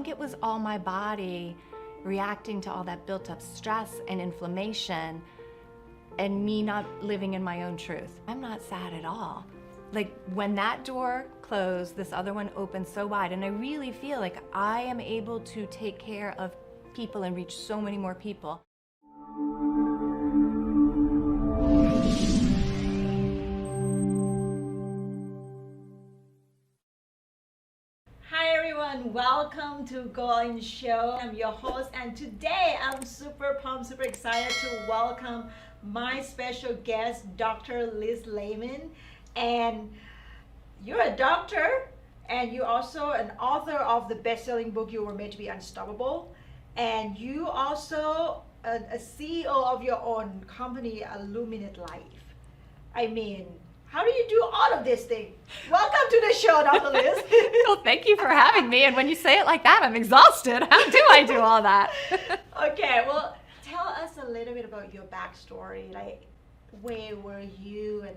think it was all my body reacting to all that built up stress and inflammation and me not living in my own truth. I'm not sad at all. Like when that door closed, this other one opened so wide, and I really feel like I am able to take care of people and reach so many more people. Hi everyone, welcome to GoAllIn Show. I'm your host, and today I'm super pumped, super excited to welcome my special guest, Dr. Liz Layman. And you're a doctor, and you're also an author of the best-selling book You Were Made to Be Unstoppable, and you also a CEO of your own company, Illuminate Life. I mean, how do you do all of this thing? Welcome to the show, Dr. Liz. Well, thank you for having me. And when you say it like that, I'm exhausted. How do I do all that? Okay, well, tell us a little bit about your backstory. Like, where were you, and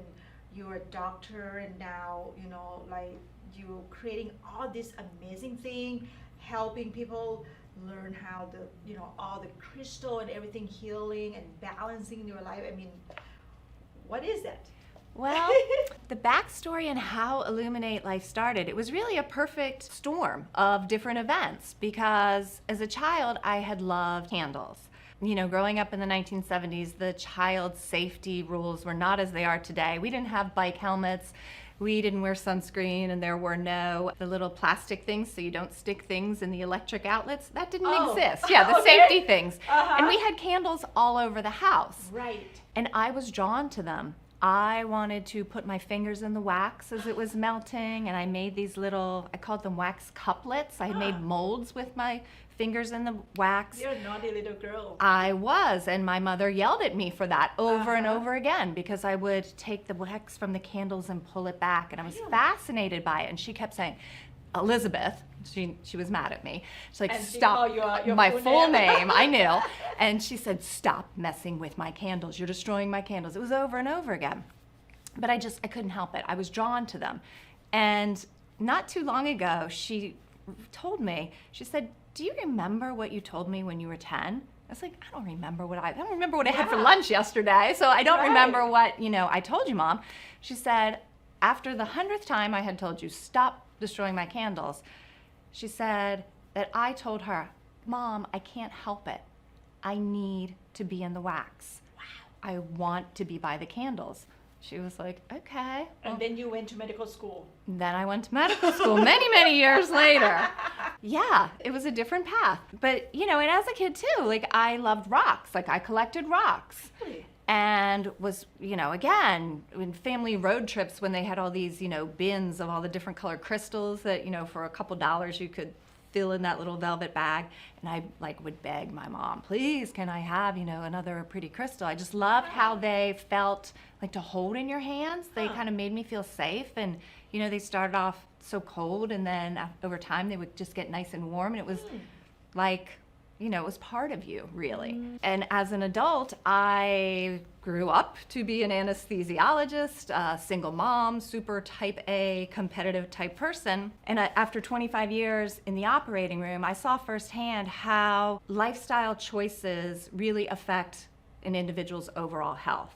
you were a doctor, and now, you know, like you're creating all this amazing thing, helping people learn how the, you know, all the crystal and everything, healing and balancing your life. I mean, what is that? Well, the backstory and how Illuminate Life started, it was really a perfect storm of different events, because as a child, I had loved candles. You know, growing up in the 1970s, the child safety rules were not as they are today. We didn't have bike helmets, we didn't wear sunscreen, and there were the little plastic things so you don't stick things in the electric outlets. That didn't exist. Yeah, the okay. safety things. And we had candles all over the house. Right. And I was drawn to them. I wanted to put my fingers in the wax as it was melting, and I made these little, I called them wax couplets. I made molds with my fingers in the wax. You're a naughty little girl. I was, and my mother yelled at me for that over and over again, because I would take the wax from the candles and pull it back, and I was fascinated by it. And she kept saying, Elizabeth, she was mad at me. She's like, and stop, she your my full name. name, I knew. And she said, stop messing with my candles. You're destroying my candles. It was over and over again. But I couldn't help it. I was drawn to them. And not too long ago, she told me, she said, do you remember what you told me when you were 10? I was like, I don't remember what I had for lunch yesterday, so I don't remember what, I told you, Mom. She said, after the 100th time I had told you, stop destroying my candles, she said that I told her, Mom, I can't help it. I need to be in the wax. Wow. I want to be by the candles. She was like, okay. And then you went to medical school. Then I went to medical school many, many years later. Yeah, it was a different path. But, and as a kid too, like I loved rocks. Like I collected rocks. Really? And was, again, in family road trips when they had all these, bins of all the different colored crystals that, for a couple dollars you could fill in that little velvet bag. And I would beg my mom, please, can I have, another pretty crystal? I just loved how they felt like to hold in your hands. They kind of made me feel safe. And, they started off so cold, and then over time they would just get nice and warm. And it was like, it was part of you, really. And as an adult, I grew up to be an anesthesiologist, a single mom, super type A, competitive type person. And after 25 years in the operating room, I saw firsthand how lifestyle choices really affect an individual's overall health.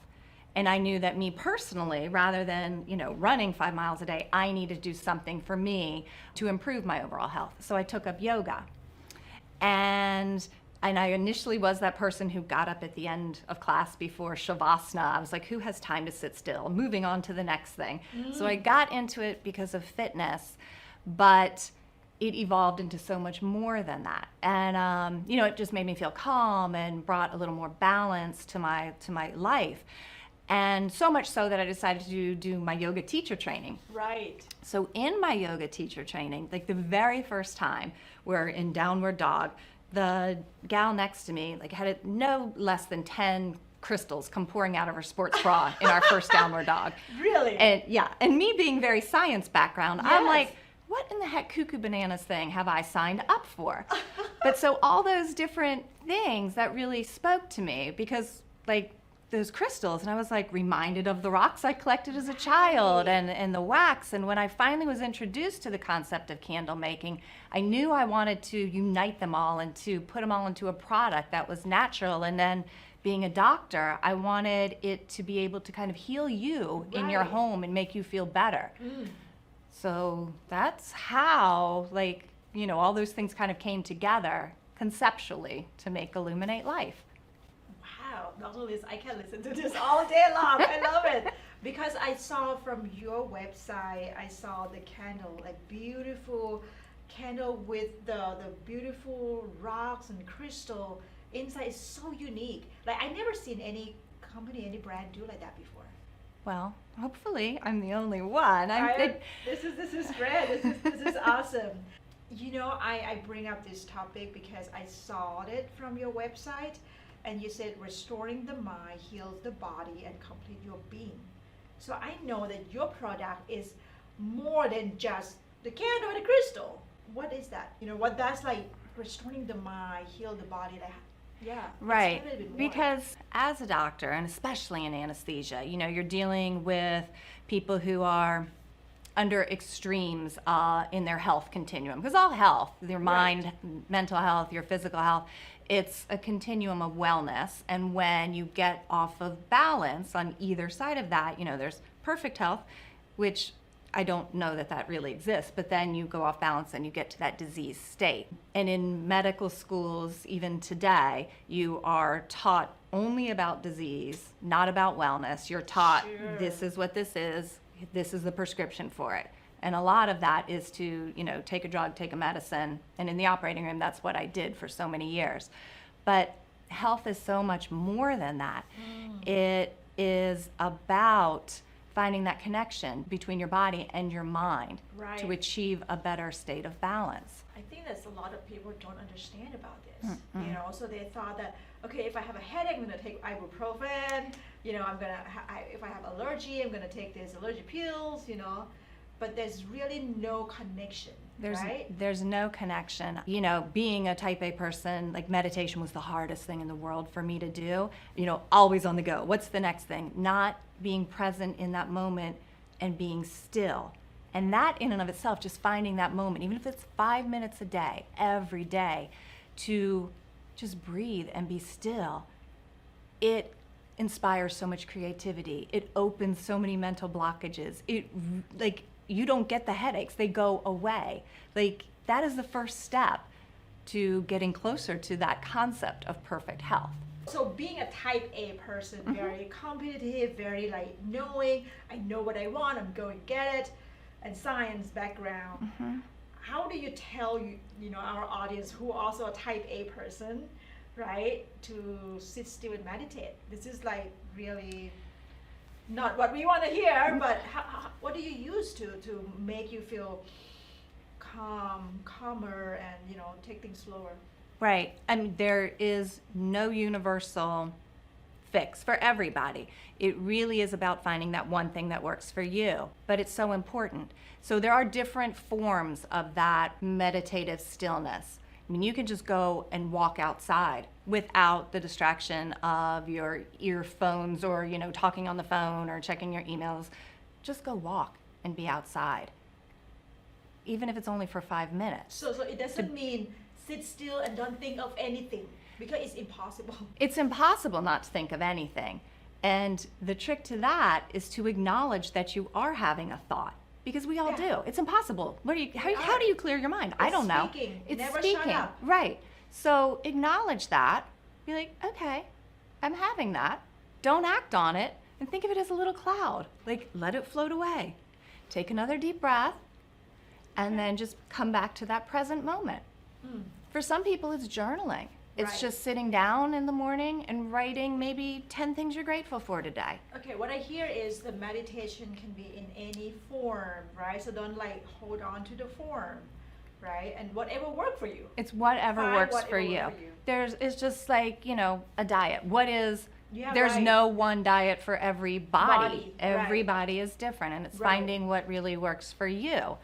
And I knew that me personally, rather than, running 5 miles a day, I needed to do something for me to improve my overall health. So I took up yoga. And I initially was that person who got up at the end of class before Shavasana. I was like, who has time to sit still? Moving on to the next thing. So I got into it because of fitness, but it evolved into so much more than that. And, it just made me feel calm and brought a little more balance to my life. And so much so that I decided to do my yoga teacher training. Right. So in my yoga teacher training, like the very first time we're in downward dog, the gal next to me had no less than 10 crystals come pouring out of her sports bra in our first downward dog. Really? And yeah, and me being very science background, Yes. I'm like, what in the heck cuckoo bananas thing have I signed up for? But so all those different things that really spoke to me, because those crystals, and I was like reminded of the rocks I collected as a child and the wax. And when I finally was introduced to the concept of candle making, I knew I wanted to unite them all and to put them all into a product that was natural. And then being a doctor, I wanted it to be able to kind of heal you in your home and make you feel better. So that's how, like, you know, all those things kind of came together conceptually to make Illuminate Life. Wow, Dr. Liz, I can listen to this all day long. I love it. Because I saw from your website, I saw the candle, like beautiful candle with the beautiful rocks and crystal inside. Is so unique. Like, I never seen any company, any brand do like that before. Well, hopefully I'm the only one. This is great. This is awesome. You know, I bring up this topic because I saw it from your website, and you said restoring the mind heals the body and complete your being. So I know that your product is more than just the candle and the crystal. What is that? You know, what that's like restoring the mind, heal the body. Like, yeah. Right. Explain a little bit more. Because as a doctor, and especially in anesthesia, you know, you're dealing with people who are under extremes in their health continuum. Because all health, your mind, mental health, your physical health, it's a continuum of wellness. And when you get off of balance on either side of that, you know, there's perfect health, which I don't know that that really exists, but then you go off balance and you get to that disease state. And in medical schools, even today, you are taught only about disease, not about wellness. You're taught this is what this is the prescription for it. And a lot of that is to, you know, take a drug, take a medicine. And in the operating room, that's what I did for so many years. But health is so much more than that. It is about finding that connection between your body and your mind to achieve a better state of balance. I think there's a lot of people don't understand about this. You know, so they thought that, okay, if I have a headache, I'm gonna take ibuprofen. You know, I'm gonna if I have allergy, I'm gonna take these allergy pills. You know, but there's really no connection. There's no connection. You know, being a type A person, like meditation was the hardest thing in the world for me to do. You know, always on the go. What's the next thing? Not being present in that moment and being still. And that in and of itself, just finding that moment, even if it's 5 minutes a day, every day, to just breathe and be still, it inspires so much creativity. It opens so many mental blockages. It, like, you don't get the headaches, they go away. Like, that is the first step to getting closer to that concept of perfect health. So being a type A person, very competitive, very like knowing, I know what I want, I'm going to get it, and science background. How do you tell you know, our audience who are also a type A person, right, to sit still and meditate? This is like really not what we want to hear, but what do you use to make you feel calmer and, you know, take things slower? Right. I mean, there is no universal fix for everybody. It really is about finding that one thing that works for you, but it's so important. So there are different forms of that meditative stillness. I mean, you can just go and walk outside without the distraction of your earphones or, you know, talking on the phone or checking your emails. Just go walk and be outside, even if it's only for 5 minutes. So it doesn't mean sit still and don't think of anything, because it's impossible. It's impossible not to think of anything. And the trick to that is to acknowledge that you are having a thought, because we all do. It's impossible. How do you clear your mind? I don't know. It's never speaking. Shut up. Right. So acknowledge that. Be like, okay, I'm having that. Don't act on it, and think of it as a little cloud. Like, let it float away. Take another deep breath, and then just come back to that present moment. For some people, it's journaling. It's just sitting down in the morning and writing maybe 10 things you're grateful for today. Okay, what I hear is the meditation can be in any form, right? So don't like hold on to the form, right? And whatever works for you. It's whatever works for you. It's just like, you know, a diet. There's no one diet for every body. Every body is different, and it's finding what really works for you.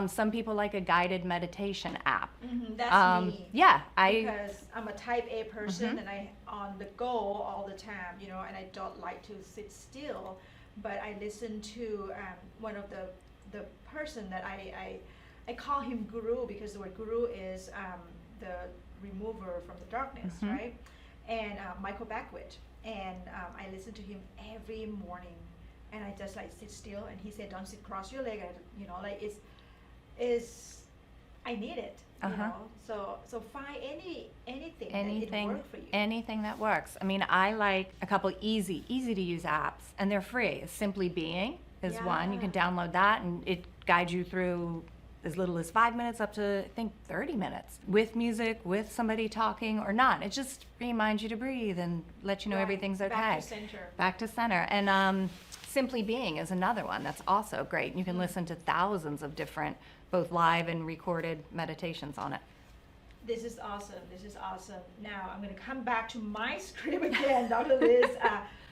Some people like a guided meditation app. That's me. Yeah, Because I'm a type A person and I on the go all the time, you know, and I don't like to sit still. But I listen to one of the person that I call him guru, because the word guru is the remover from the darkness, right? And Michael Beckwith. And I listen to him every morning, and I just like sit still. And he said, "Don't sit cross your leg." You know, like I need it. You know, so find anything that it work for you. Anything that works. I mean, I like a couple easy to use apps, and they're free. Simply Being is one. You can download that, and it guides you through as little as 5 minutes up to, I think, 30 minutes with music, with somebody talking or not. It just reminds you to breathe and let you know everything's okay. Back to center. Back to center. And Simply Being is another one that's also great. You can listen to thousands of different, both live and recorded meditations on it. This is awesome. This is awesome. Now I'm going to come back to my script again, Dr. Liz.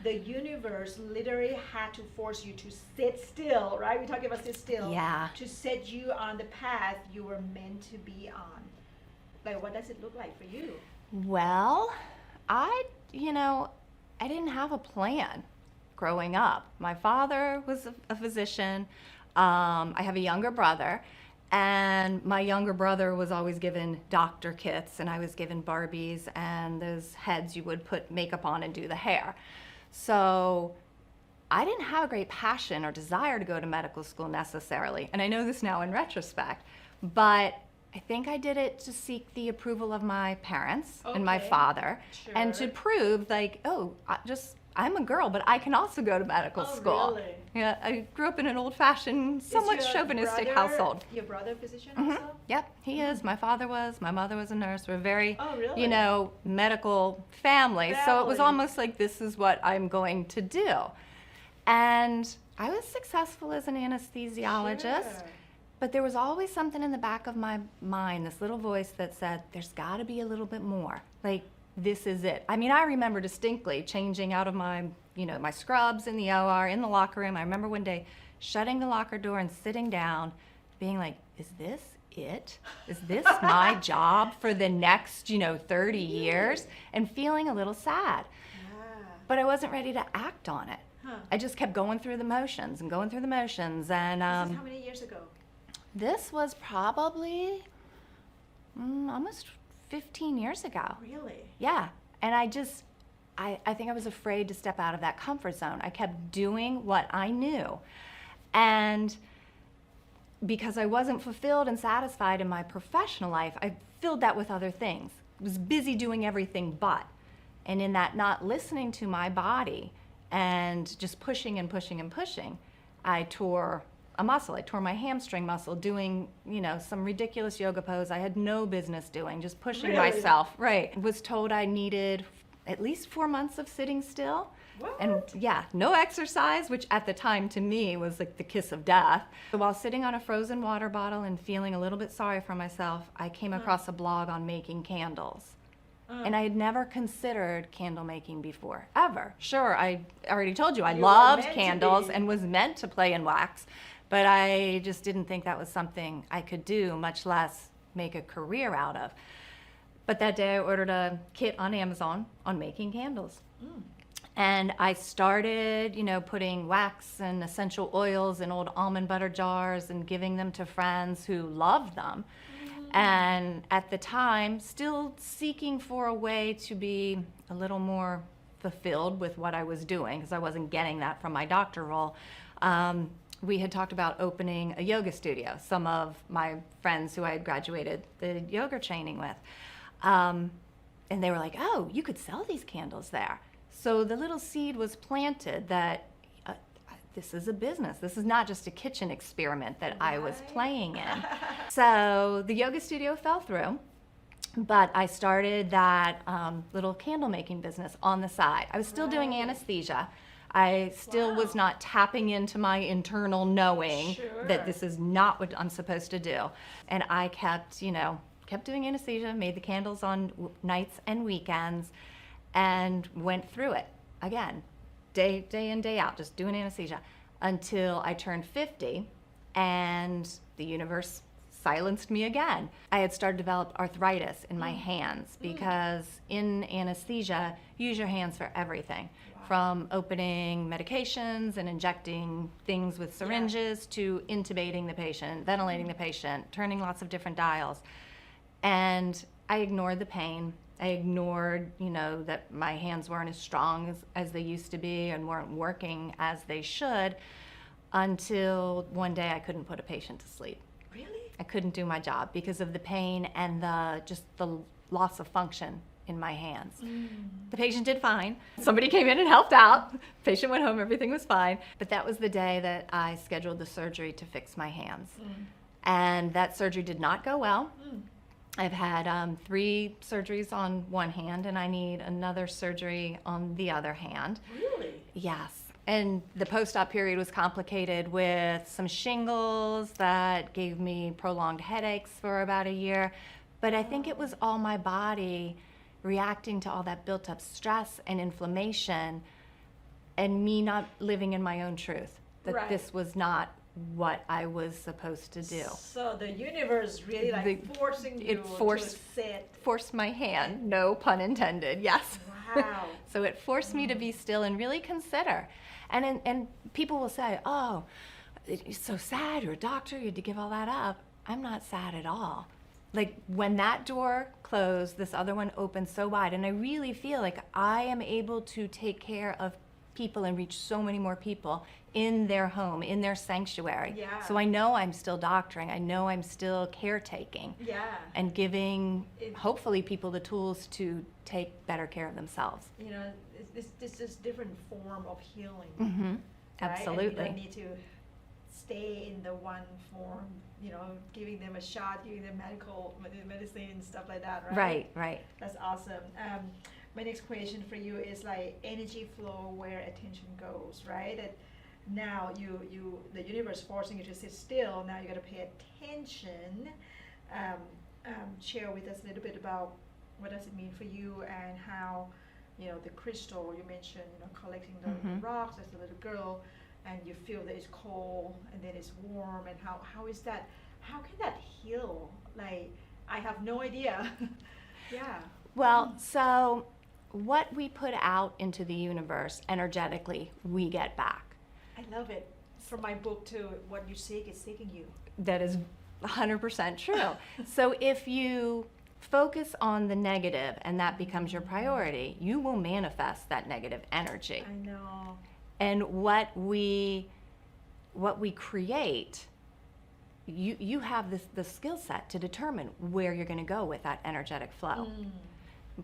The universe literally had to force you to sit still, right? We're talking about sit still. Yeah. To set you on the path you were meant to be on. Like, what does it look like for you? Well, I didn't have a plan growing up. My father was a physician. I have a younger brother. And my younger brother was always given doctor kits, and I was given Barbies and those heads you would put makeup on and do the hair. So I didn't have a great passion or desire to go to medical school necessarily. And I know this now in retrospect, but I think I did it to seek the approval of my parents and my father, and to prove like, I'm a girl, but I can also go to medical school. Really? Yeah, I grew up in an old-fashioned, somewhat chauvinistic household. Your brother a physician also? Yep, he is. My father was. My mother was a nurse. We're a very, really? medical family. So it was almost like, this is what I'm going to do. And I was successful as an anesthesiologist. Sure. But there was always something in the back of my mind, this little voice that said, there's got to be a little bit more. Like, this is it. I mean, I remember distinctly changing out of my scrubs in the OR, in the locker room. I remember one day shutting the locker door and sitting down, being like, is this it? Is this my job for the next, 30 years? And feeling a little sad. But I wasn't ready to act on it. I just kept going through the motions. And this is how many years ago? This was probably almost 15 years ago. Really? Yeah. And I think I was afraid to step out of that comfort zone. I kept doing what I knew. And because I wasn't fulfilled and satisfied in my professional life, I filled that with other things. I was busy doing everything but. And in that not listening to my body and just pushing and pushing and pushing, I tore a muscle. I tore my hamstring muscle doing, some ridiculous yoga pose I had no business doing, just pushing myself. Right. Was told I needed at least 4 months of sitting still. What? And no exercise, which at the time to me was like the kiss of death. So while sitting on a frozen water bottle and feeling a little bit sorry for myself, I came across a blog on making candles. And I had never considered candle making before, ever. Sure, I already told you I loved candles and was meant to play in wax, but I just didn't think that was something I could do, much less make a career out of. But that day I ordered a kit on Amazon on making candles. And I started, putting wax and essential oils in old almond butter jars and giving them to friends who loved them. And at the time, still seeking for a way to be a little more fulfilled with what I was doing, because I wasn't getting that from my doctor role. We had talked about opening a yoga studio, some of my friends who I had graduated the yoga training with. And they were like, oh, you could sell these candles there. So the little seed was planted that this is a business. This is not just a kitchen experiment that I was playing in. So the yoga studio fell through, but I started that little candle making business on the side. I was still doing anesthesia. I still was not tapping into my internal knowing that this is not what I'm supposed to do. And I kept doing anesthesia, made the candles on nights and weekends, and went through it again. Day in, day out, just doing anesthesia until I turned 50 and the universe silenced me again. I had started to develop arthritis in my hands because in anesthesia, you use your hands for everything. From opening medications and injecting things with syringes to intubating the patient, ventilating the patient, turning lots of different dials. And I ignored the pain. I ignored, that my hands weren't as strong as they used to be and weren't working as they should, until one day I couldn't put a patient to sleep. Really? I couldn't do my job because of the pain and the loss of function in my hands. The patient did fine. Somebody came in and helped out. Patient went home, everything was fine. But that was the day that I scheduled the surgery to fix my hands. And that surgery did not go well. I've had 3 surgeries on one hand, and I need another surgery on the other hand. Really? Yes. And the post-op period was complicated with some shingles that gave me prolonged headaches for about a year. But I think it was all my body reacting to all that built-up stress and inflammation, and me not living in my own truth, that this was not what I was supposed to do. So the universe really forcing you to sit. Forced my hand, no pun intended, yes. Wow. So it forced me to be still and really consider. And people will say, oh, it's so sad, you're a doctor, you had to give all that up. I'm not sad at all. Like when that door closed, this other one opened so wide, and I really feel like I am able to take care of people and reach so many more people in their home, in their sanctuary. Yeah. So I know I'm still doctoring. I know I'm still caretaking. Yeah. And giving, hopefully, people the tools to take better care of themselves. This is different form of healing. Mm-hmm. Right? Absolutely. And you don't need to stay in the one form, giving them a shot, giving them medicine and stuff like that, right? Right. That's awesome. My next question for you is like energy flow where attention goes, right? That now the universe forcing you to sit still. Now you got to pay attention. Share with us a little bit about what does it mean for you and how, the crystal you mentioned, collecting the rocks as a little girl, and you feel that it's cold and then it's warm, and how is that? How can that heal? Like, I have no idea. Yeah. Well, so what we put out into the universe energetically, we get back. I love it. From my book too, what you seek is seeking you. That is 100% true. So if you focus on the negative and that becomes your priority, you will manifest that negative energy. I know. And what we create, you have the skill set to determine where you're going to go with that energetic flow.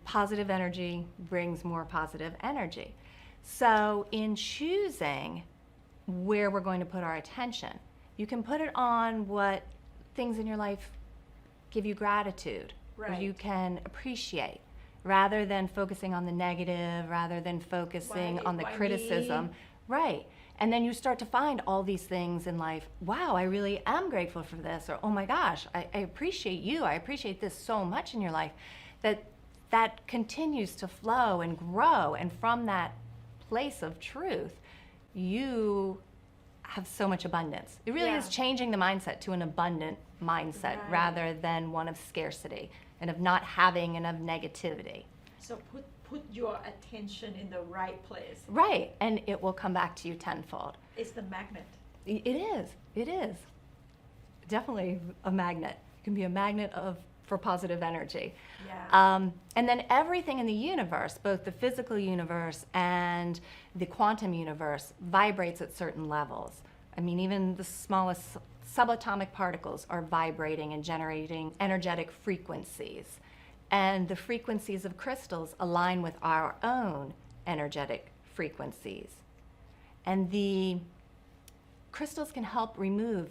Positive energy brings more positive energy. So in choosing where we're going to put our attention, you can put it on what things in your life give you gratitude, or you can appreciate, rather than focusing on the negative, rather than focusing on the criticism. Right. And then you start to find all these things in life. Wow, I really am grateful for this. Or, oh my gosh, I appreciate you. I appreciate this so much in your life. That continues to flow and grow. And from that place of truth, you have so much abundance. It really is changing the mindset to an abundant mindset rather than one of scarcity and of not having and of negativity. So put your attention in the right place. Right, and it will come back to you tenfold. It's the magnet. It is. Definitely a magnet. It can be a magnet for positive energy. Yeah. And then everything in the universe, both the physical universe and the quantum universe, vibrates at certain levels. I mean, even the smallest subatomic particles are vibrating and generating energetic frequencies. And the frequencies of crystals align with our own energetic frequencies. And the crystals can help remove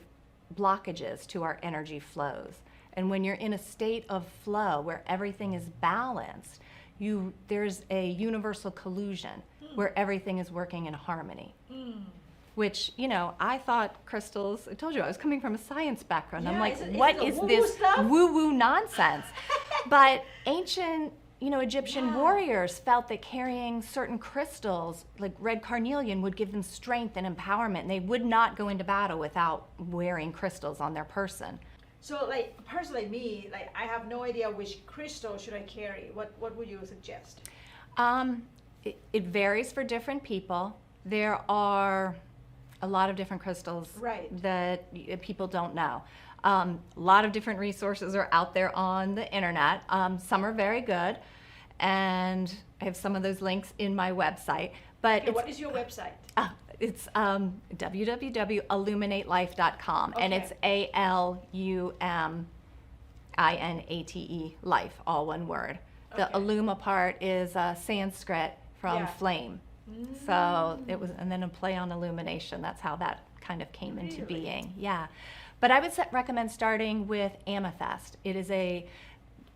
blockages to our energy flows. And when you're in a state of flow where everything is balanced, there's a universal collusion where everything is working in harmony. Which, I thought crystals, I told you I was coming from a science background. I'm like, what is this woo-woo nonsense? But ancient Egyptian Yeah. warriors felt that carrying certain crystals, like red carnelian, would give them strength and empowerment. And they would not go into battle without wearing crystals on their person. So, like, a person like me, like, I have no idea which crystal should I carry. What would you suggest? It varies for different people. There are a lot of different crystals Right. that people don't know. A lot of different resources are out there on the internet. Some are very good, and I have some of those links in my website. But Okay, what is your website? it's www.illuminatelife.com, and Okay. it's ALUMINATE, life, all one word. The Okay. Illuma part is Sanskrit from Yeah. flame. So it was, and then a play on illumination. That's how that kind of came into Really? being. Yeah. But I would recommend starting with amethyst. It is a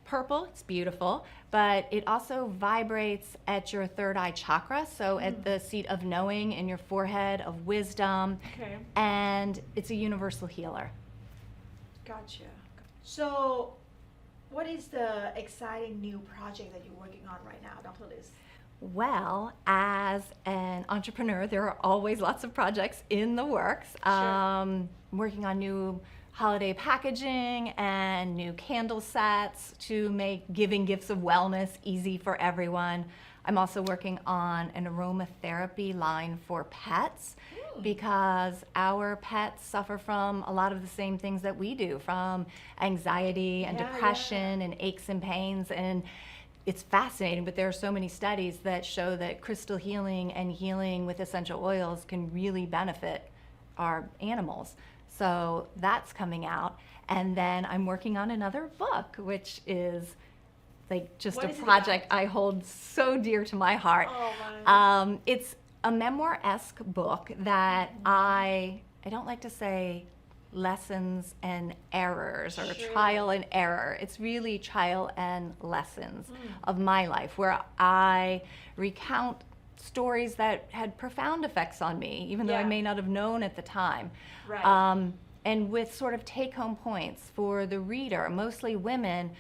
purple, it's beautiful, but it also vibrates at your third eye chakra, so at the seat of knowing in your forehead, of wisdom, Okay. and it's a universal healer. Gotcha. So, what is the exciting new project that you're working on right now, Dr. Liz? Well, as an entrepreneur, there are always lots of projects in the works. Sure. Working on new holiday packaging and new candle sets to make giving gifts of wellness easy for everyone. I'm also working on an aromatherapy line for pets because our pets suffer from a lot of the same things that we do, from anxiety and Yeah, depression and aches and pains. And it's fascinating, but there are so many studies that show that crystal healing and healing with essential oils can really benefit our animals. So that's coming out. And then I'm working on another book, which is like just What a is it project I hold so dear to my heart. Oh, my. It's a memoir-esque book that I don't like to say lessons and errors or Sure. trial and error. It's really trial and lessons of my life, where I recount stories that had profound effects on me, even though I Yeah. may not have known at the time. Right. And with sort of take-home points for the reader, mostly women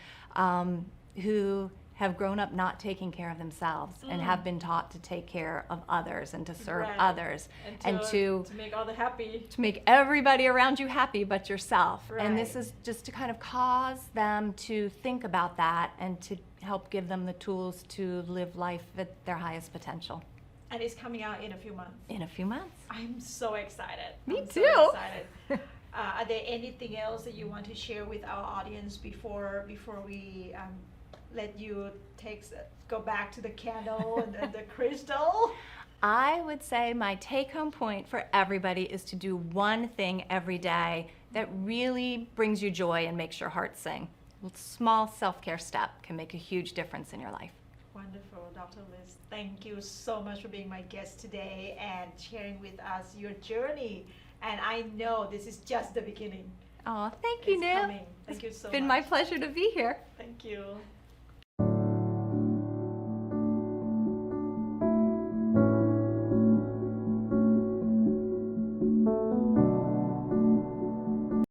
who have grown up not taking care of themselves and have been taught to take care of others and to serve Right. others and to make others happy. make everybody around you happy but yourself. And this Right. is just to kind of cause them to think about that and to help give them the tools to live life at their highest potential. And it's coming out in a few months. In a few months. I'm so excited. Me I'm too. So excited. Are there anything else that you want to share with our audience before we let you go back to the candle and the crystal? I would say my take-home point for everybody is to do one thing every day that really brings you joy and makes your heart sing. A small self-care step can make a huge difference in your life. Wonderful, Dr. Liz. Thank you so much for being my guest today and sharing with us your journey. And I know this is just the beginning. Oh, thank you, It's Neil. coming. Thank you so It's been much. my pleasure to be here. Thank you.